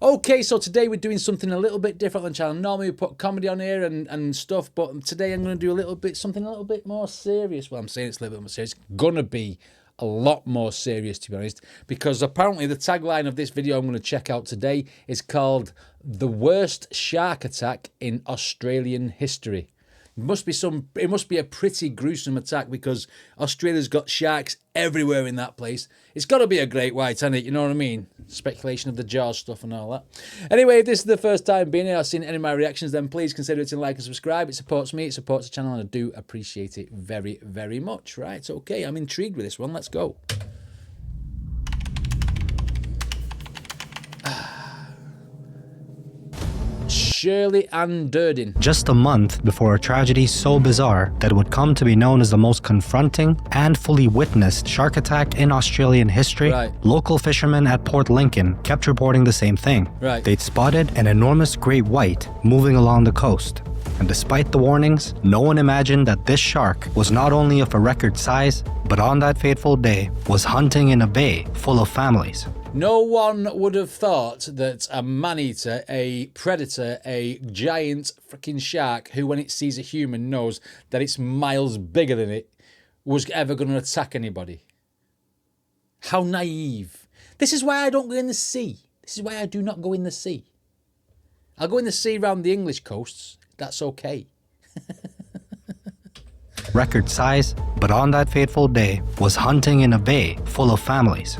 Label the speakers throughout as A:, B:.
A: Okay, so today we're doing something a little bit different on the channel. Normally we put comedy on here and stuff, but today I'm going to do something a little bit more serious. Well, I'm saying it's a little bit more serious. It's going to be a lot more serious, to be honest, because apparently the tagline of this video I'm going to check out today is called "The Worst Shark Attack in Australian History." It must be a pretty gruesome attack because Australia's got sharks everywhere in that place. It's got to be a great white, hasn't it? You know what I mean? Speculation of the Jaws stuff and all that. Anyway, if this is the first time being here or seen any of my reactions, then please consider hitting like and subscribe. It supports me, it supports the channel, and I do appreciate it very, very much. Right, okay, I'm intrigued with this one. Let's go. Shirley Ann Durden.
B: Just a month before a tragedy so bizarre that it would come to be known as the most confronting and fully witnessed shark attack in Australian history, local fishermen at Port Lincoln kept reporting the same thing. They'd spotted an enormous great white moving along the coast. And despite the warnings, no one imagined that this shark was not only of a record size, but on that fateful day was hunting in a bay full of families.
A: No one would have thought that a man-eater, a predator, a giant freaking shark who when it sees a human knows that it's miles bigger than it, was ever going to attack anybody. How naive. This is why I don't go in the sea. This is why I do not go in the sea. I'll go in the sea around the English coasts. That's okay.
B: Record size, but on that fateful day was hunting in a bay full of families.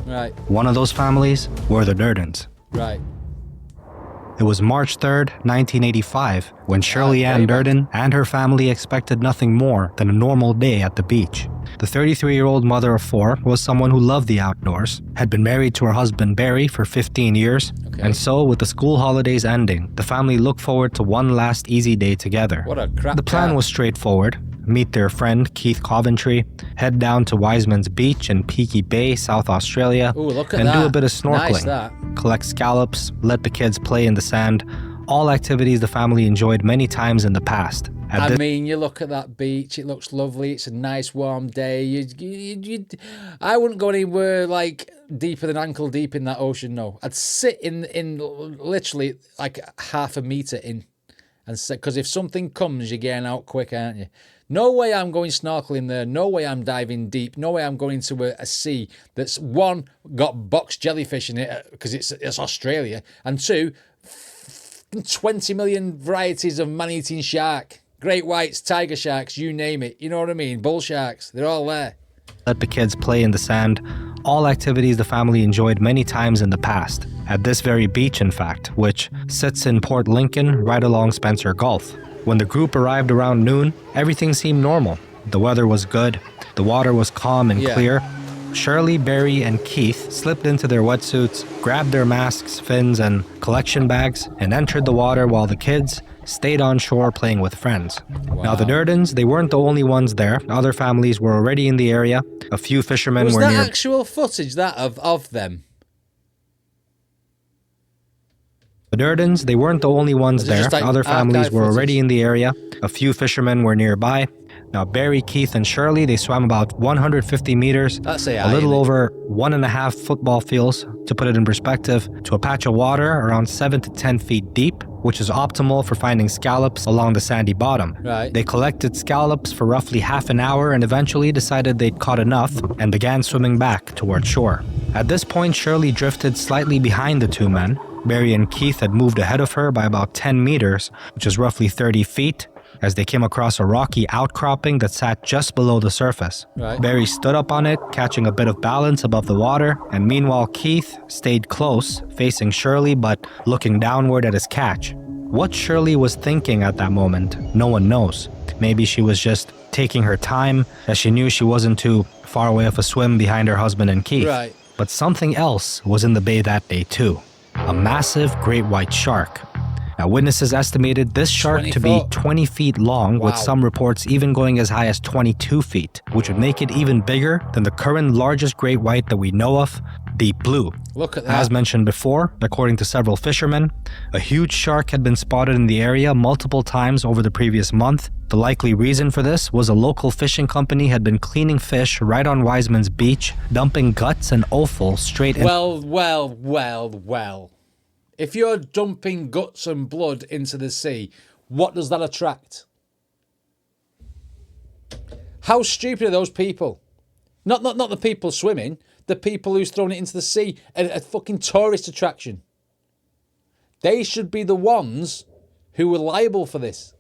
B: One of those families were the Durdens. It was March 3rd, 1985, when Shirley Ann Durden and her family expected nothing more than a normal day at the beach. The 33-year-old mother of four was someone who loved the outdoors, had been married to her husband Barry for 15 years, and so with the school holidays ending, the family looked forward to one last easy day together.
A: What a crap.
B: The plan was straightforward. Meet their friend Keith Coventry, head down to Wiseman's Beach in Peaky Bay, South Australia, and do a bit of snorkeling, collect scallops, let the kids play in the sand, all activities the family enjoyed many times in the past.
A: I mean, you look at that beach, it looks lovely, it's a nice warm day. I wouldn't go anywhere like deeper than ankle deep in that ocean, no. I'd sit in literally like half a metre in, and because if something comes, you're getting out quick, aren't you? No way I'm going snorkeling there. No way I'm diving deep. No way I'm going to a sea that's, one, got box jellyfish in it because it's Australia, and two, 20 million varieties of man-eating shark. Great whites, tiger sharks, you name it. You know what I mean? Bull sharks. They're all there.
B: Let the kids play in the sand. All activities the family enjoyed many times in the past. At this very beach, in fact, which sits in Port Lincoln right along Spencer Gulf. When the group arrived around noon, everything seemed normal. The weather was good, the water was calm and clear. Shirley, Barry, and Keith slipped into their wetsuits, grabbed their masks, fins, and collection bags, and entered the water while the kids stayed on shore playing with friends. Now the Durdens, they weren't the only ones there. Other families were already in the area. A few fishermen were near.
A: Was that actual footage, that of them?
B: The Durdens, they weren't the only ones there.
A: Like
B: other families were already in the area. A few fishermen were nearby. Now Barry, Keith, and Shirley, they swam about 150 meters, a little over 1.5 football fields, to put it in perspective, to a patch of water around 7 to 10 feet deep, which is optimal for finding scallops along the sandy bottom. They collected scallops for roughly half an hour and eventually decided they'd caught enough and began swimming back toward shore. At this point, Shirley drifted slightly behind the two men. Barry and Keith had moved ahead of her by about 10 meters, which is roughly 30 feet, as they came across a rocky outcropping that sat just below the surface. Barry stood up on it, catching a bit of balance above the water, and meanwhile Keith stayed close, facing Shirley but looking downward at his catch. What Shirley was thinking at that moment, no one knows. Maybe she was just taking her time, as she knew she wasn't too far away of a swim behind her husband and Keith. But something else was in the bay that day too. A massive great white shark. Now, witnesses estimated this shark to be 20 feet long, with some reports even going as high as 22 feet, which would make it even bigger than the current largest great white that we know of, deep blue.
A: Look at that.
B: As mentioned before, according to several fishermen, a huge shark had been spotted in the area multiple times over the previous month. The likely reason for this was a local fishing company had been cleaning fish right on Wiseman's Beach, dumping guts and offal straight in.
A: Well. If you're dumping guts and blood into the sea, what does that attract? How stupid are those people? Not the people swimming, the people who's thrown it into the sea, a fucking tourist attraction. They should be the ones who were liable for this.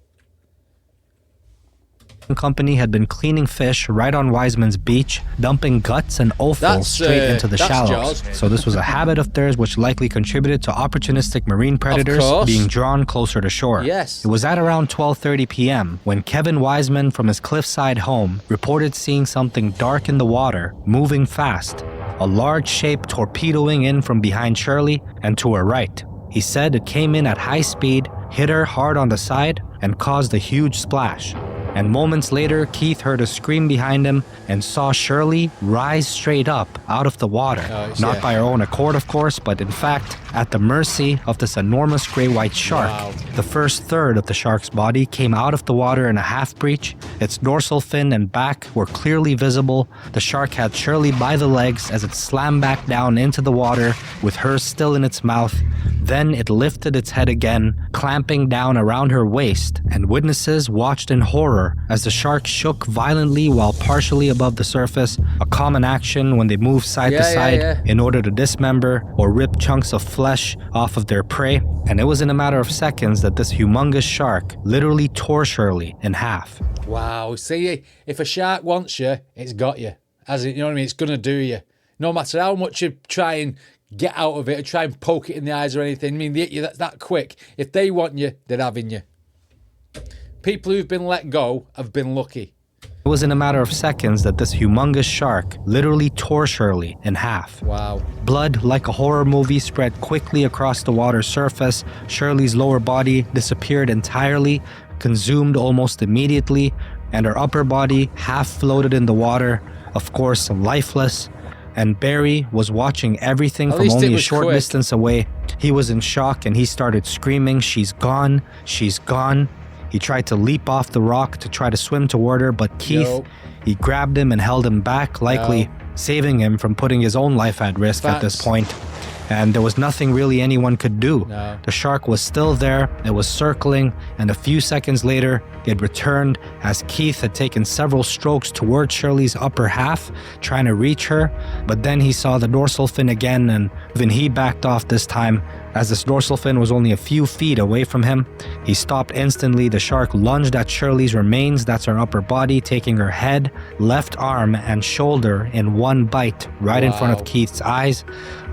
B: Company had been cleaning fish right on Wiseman's beach, dumping guts and offal straight into the shallows. So this was a habit of theirs which likely contributed to opportunistic marine predators being drawn closer to shore.
A: Yes.
B: It was at around 12:30 p.m. when Kevin Wiseman from his cliffside home reported seeing something dark in the water, moving fast. A large shape torpedoing in from behind Shirley and to her right. He said it came in at high speed, hit her hard on the side, and caused a huge splash. And moments later, Keith heard a scream behind him and saw Shirley rise straight up out of the water. Not by her own accord, of course, but in fact, at the mercy of this enormous gray white shark. Wow. The first third of the shark's body came out of the water in a half breach. Its dorsal fin and back were clearly visible. The shark had Shirley by the legs as it slammed back down into the water with her still in its mouth. Then it lifted its head again, clamping down around her waist, and witnesses watched in horror as the shark shook violently while partially above the surface, a common action when they move side to side in order to dismember or rip chunks of flesh off of their prey. And it was in a matter of seconds that this humongous shark literally tore Shirley in half.
A: Wow, see, if a shark wants you, it's got you. As it, you know what I mean? It's gonna do you. No matter how much you try and get out of it or try and poke it in the eyes or anything. I mean, they hit you that quick. If they want you, they're having you. People who've been let go have been lucky.
B: It was in a matter of seconds that this humongous shark literally tore Shirley in half.
A: Wow.
B: Blood, like a horror movie, spread quickly across the water's surface. Shirley's lower body disappeared entirely, consumed almost immediately, and her upper body half floated in the water, of course lifeless. And Barry was watching everything from only a short distance away. He was in shock and he started screaming, "She's gone, she's gone." He tried to leap off the rock to try to swim toward her, but Keith, he grabbed him and held him back, likely saving him from putting his own life at risk at this point. And there was nothing really anyone could do. The shark was still there, it was circling, and a few seconds later, it returned as Keith had taken several strokes toward Shirley's upper half, trying to reach her, but then he saw the dorsal fin again, and even he backed off this time. As this dorsal fin was only a few feet away from him, he stopped instantly. The shark lunged at Shirley's remains, that's her upper body, taking her head, left arm, and shoulder in one bite right in front of Keith's eyes.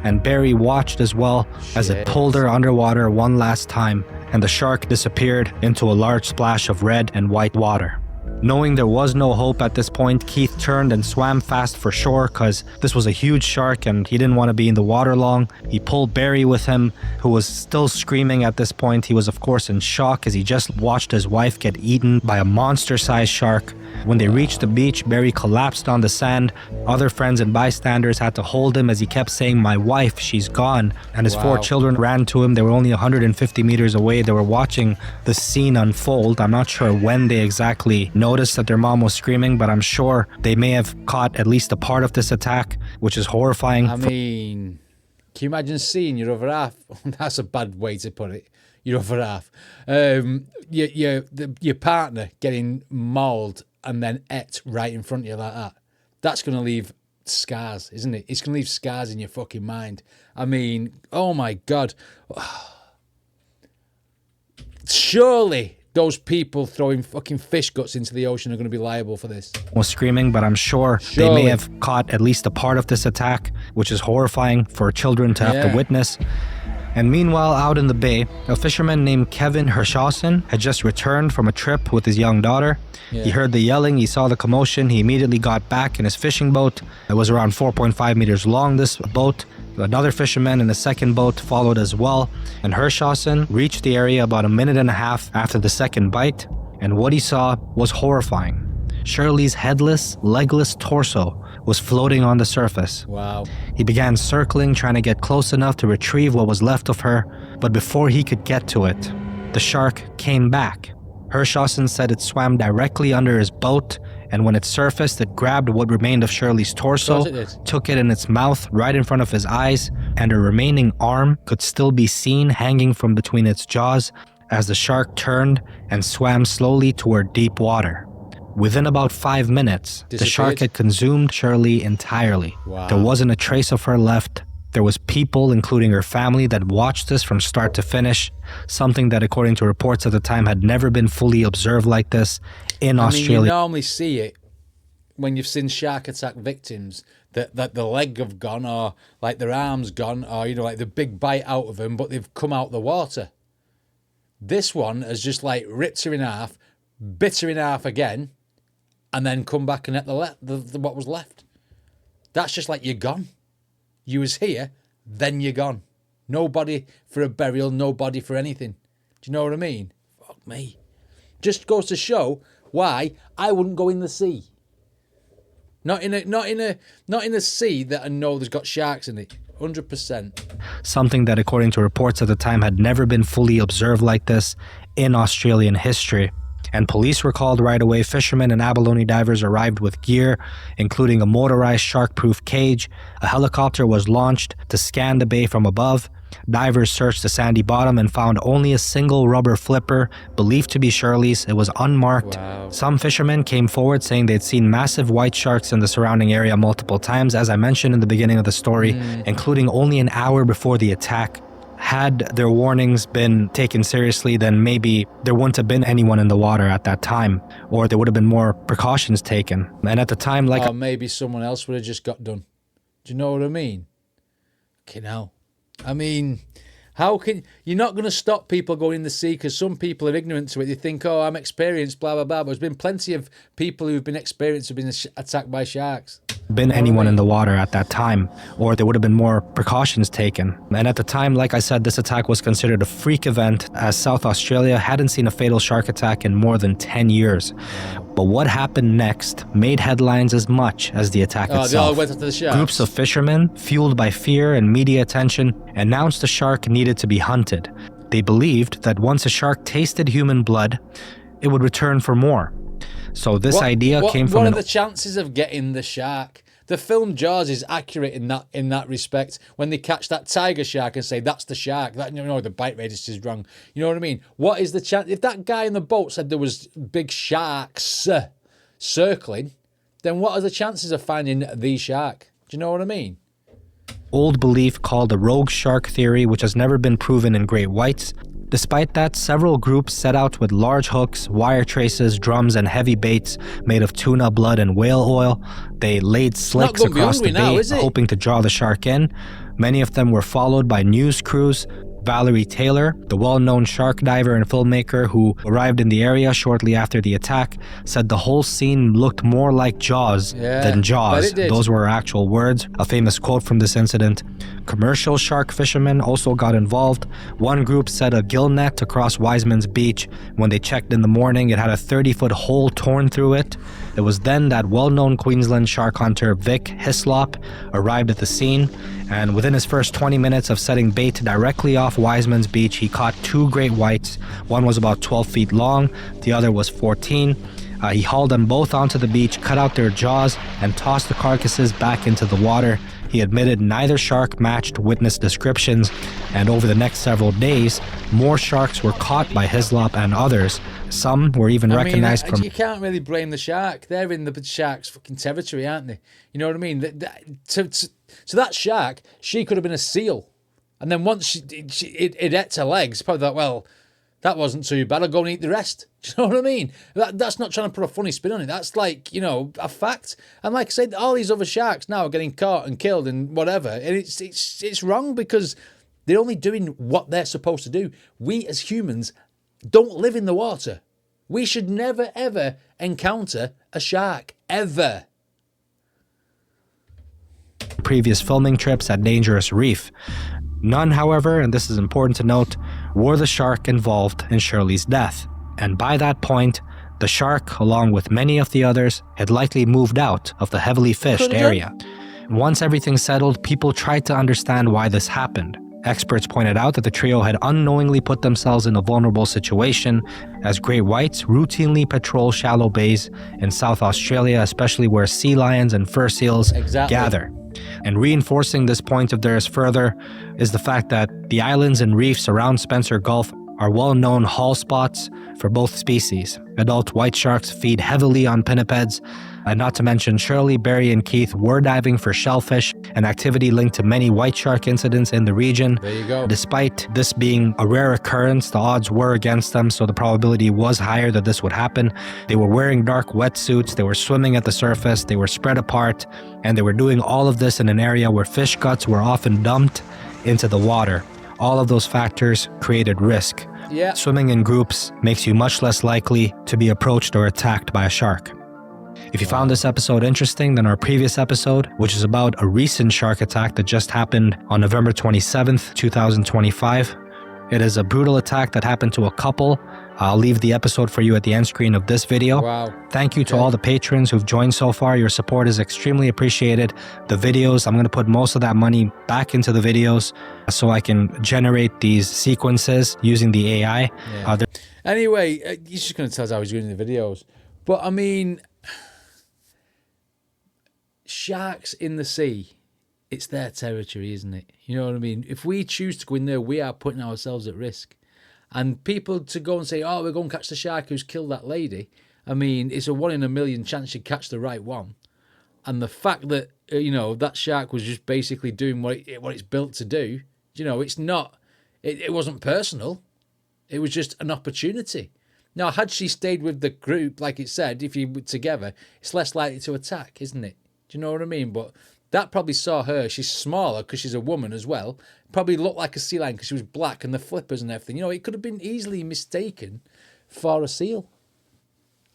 B: And Barry watched as well as it pulled her underwater one last time, and the shark disappeared into a large splash of red and white water. Knowing there was no hope at this point, Keith turned and swam fast for shore because this was a huge shark and he didn't want to be in the water long. He pulled Barry with him, who was still screaming at this point. He was of course in shock as he just watched his wife get eaten by a monster-sized shark. When they reached the beach, Barry collapsed on the sand. Other friends and bystanders had to hold him as he kept saying, "My wife, she's gone." And his 4 children ran to him. They were only 150 meters away. They were watching the scene unfold. I'm not sure when they exactly noticed that their mom was screaming, but I'm sure they may have caught at least a part of this attack, which is horrifying.
A: I mean, can you imagine seeing your other half? That's a bad way to put it. Your other half. Your partner getting mauled and then ate right in front of you like that. That's going to leave scars, isn't it? It's going to leave scars in your fucking mind. I mean, oh my God. Surely those people throwing fucking fish guts into the ocean are going to be liable for this.
B: Was screaming, but I'm sure they may have caught at least a part of this attack, which is horrifying for children to have to witness. And meanwhile, out in the bay, a fisherman named Kevin Hershausen had just returned from a trip with his young daughter. He heard the yelling, he saw the commotion, he immediately got back in his fishing boat. It was around 4.5 meters long, this boat. Another fisherman in the second boat followed as well, and Hershausen reached the area about a minute and a half after the second bite, and what he saw was horrifying. Shirley's headless, legless torso was floating on the surface.
A: Wow.
B: He began circling, trying to get close enough to retrieve what was left of her, but before he could get to it, the shark came back. Hershausen said it swam directly under his boat and when it surfaced, it grabbed what remained of Shirley's torso, took it in its mouth right in front of his eyes, and a remaining arm could still be seen hanging from between its jaws as the shark turned and swam slowly toward deep water. Within about 5 minutes, the shark had consumed Shirley entirely.
A: Wow.
B: There wasn't a trace of her left. There was people, including her family, that watched this from start to finish, something that, according to reports at the time, had never been fully observed like this in Australia.
A: You normally see it when you've seen shark attack victims, that the leg have gone, or like their arm's gone, or, you know, like the big bite out of them, but they've come out the water. This one has just like ripped her in half, bit her in half again, and then come back and ate the what was left. That's just like, you're gone. You was here, then you're gone. Nobody for a burial, nobody for anything. Do you know what I mean? Fuck me. Just goes to show why I wouldn't go in the sea. Not in a sea that I know there's got sharks in it. 100%.
B: Something that, according to reports at the time, had never been fully observed like this in Australian history. And police were called right away. Fishermen and abalone divers arrived with gear, including a motorized shark-proof cage. A helicopter was launched to scan the bay from above. Divers searched the sandy bottom and found only a single rubber flipper, believed to be Shirley's. It was unmarked.
A: Wow.
B: Some fishermen came forward saying they'd seen massive white sharks in the surrounding area multiple times, as I mentioned in the beginning of the story, including only an hour before the attack. Had their warnings been taken seriously, then maybe there wouldn't have been anyone in the water at that time, or there would have been more precautions taken. And at the time,
A: or maybe someone else would have just got done. Do you know what I mean? Okay, now, I mean, how can you're not going to stop people going in the sea because some people are ignorant to it. They think, oh, I'm experienced, blah blah blah. But there's been plenty of people who've been experienced who've been attacked by sharks.
B: Been anyone in the water at that time, or there would have been more precautions taken. And at the time, like I said, this attack was considered a freak event, as South Australia hadn't seen a fatal shark attack in more than 10 years. But what happened next made headlines as much as the attack itself.
A: They all went after the sharks.
B: Groups of fishermen, fueled by fear and media attention, announced the shark needed to be hunted. They believed that once a shark tasted human blood, it would return for more. So this idea came from...
A: What are the chances of getting the shark? The film Jaws is accurate in that respect. When they catch that tiger shark and say, that's the shark. That, you know, the bite radius is wrong. You know what I mean? What is the chance? If that guy in the boat said there was big sharks circling, then what are the chances of finding the shark? Do you know what I mean?
B: Old belief called the rogue shark theory, which has never been proven in great whites. Despite that, several groups set out with large hooks, wire traces, drums, and heavy baits made of tuna blood and whale oil. They laid slicks across the bay, hoping to draw the shark in. Many of them were followed by news crews. Valerie Taylor, the well-known shark diver and filmmaker who arrived in the area shortly after the attack, said the whole scene looked more like Jaws than Jaws. Those were her actual words. A famous quote from this incident. Commercial shark fishermen also got involved. One group set a gill net across Wiseman's Beach. When they checked in the morning, it had a 30-foot hole torn through it. It was then that well-known Queensland shark hunter Vic Hislop arrived at the scene, and within his first 20 minutes of setting bait directly off Wiseman's Beach, he caught 2 great whites. One was about 12 feet long, the other was 14. He hauled them both onto the beach, cut out their jaws, and tossed the carcasses back into the water. He admitted neither shark matched witness descriptions, and over the next several days, more sharks were caught by Hislop and others. Some were even recognized from...
A: You can't really blame the shark. They're in the shark's fucking territory, aren't they? You know what I mean? So that shark, she could have been a seal. And then once it ate her legs, probably thought, well, that wasn't too bad. I'll go and eat the rest. Do you know what I mean? That's not trying to put a funny spin on it. That's like, you know, a fact. And like I said, all these other sharks now are getting caught and killed and whatever. And it's wrong because they're only doing what they're supposed to do. We as humans don't live in the water. We should never, ever encounter a shark. Ever.
B: Previous filming trips at Dangerous Reef. None, however, and this is important to note, were the shark involved in Shirley's death. And by that point, the shark, along with many of the others, had likely moved out of the heavily fished area. Once everything settled, people tried to understand why this happened. Experts pointed out that the trio had unknowingly put themselves in a vulnerable situation, as great whites routinely patrol shallow bays in South Australia, especially where sea lions and fur seals gather. And reinforcing this point of theirs further is the fact that the islands and reefs around Spencer Gulf are well-known haul spots for both species. Adult white sharks feed heavily on pinnipeds, and not to mention Shirley, Barry, and Keith were diving for shellfish, an activity linked to many white shark incidents in the region.
A: There you go.
B: Despite this being a rare occurrence, the odds were against them, so the probability was higher that this would happen. They were wearing dark wetsuits, they were swimming at the surface, they were spread apart, and they were doing all of this in an area where fish guts were often dumped into the water. All of those factors created risk.
A: Yeah.
B: Swimming in groups makes you much less likely to be approached or attacked by a shark. If you found this episode interesting, then our previous episode, which is about a recent shark attack that just happened on November 27th, 2025. It is a brutal attack that happened to a couple. I'll leave the episode for you at the end screen of this video.
A: Wow.
B: Thank you to all the patrons who've joined so far. Your support is extremely appreciated. The videos, I'm going to put most of that money back into the videos so I can generate these sequences using the AI.
A: Yeah. Anyway, he's just going to tell us how he's doing the videos. But I mean, sharks in the sea, it's their territory, isn't it? You know what I mean? If we choose to go in there, we are putting ourselves at risk. And people to go and say, oh, we're going to catch the shark who's killed that lady. I mean, it's a 1 in a million chance you catch the right one. And the fact that, that shark was just basically doing what it's built to do, it's not, it wasn't personal. It was just an opportunity. Now, had she stayed with the group, like it said, if you were together, it's less likely to attack, isn't it? Do you know what I mean? But that probably saw her. She's smaller because she's a woman as well. Probably looked like a sea lion because she was black and the flippers and everything. It could have been easily mistaken for a seal.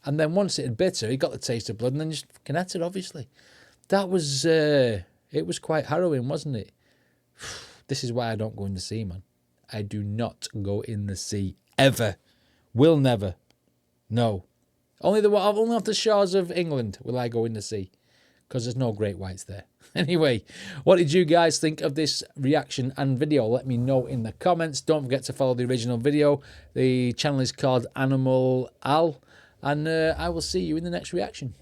A: And then once it had bit her, he got the taste of blood and then just fucking ate it, obviously. That was, it was quite harrowing, wasn't it? This is why I don't go in the sea, man. I do not go in the sea, ever. Will never. No. Only off the shores of England will I go in the sea. Because there's no great whites there. Anyway, what did you guys think of this reaction and video? Let me know in the comments. Don't forget to follow the original video. The channel is called Animal Al. And I will see you in the next reaction.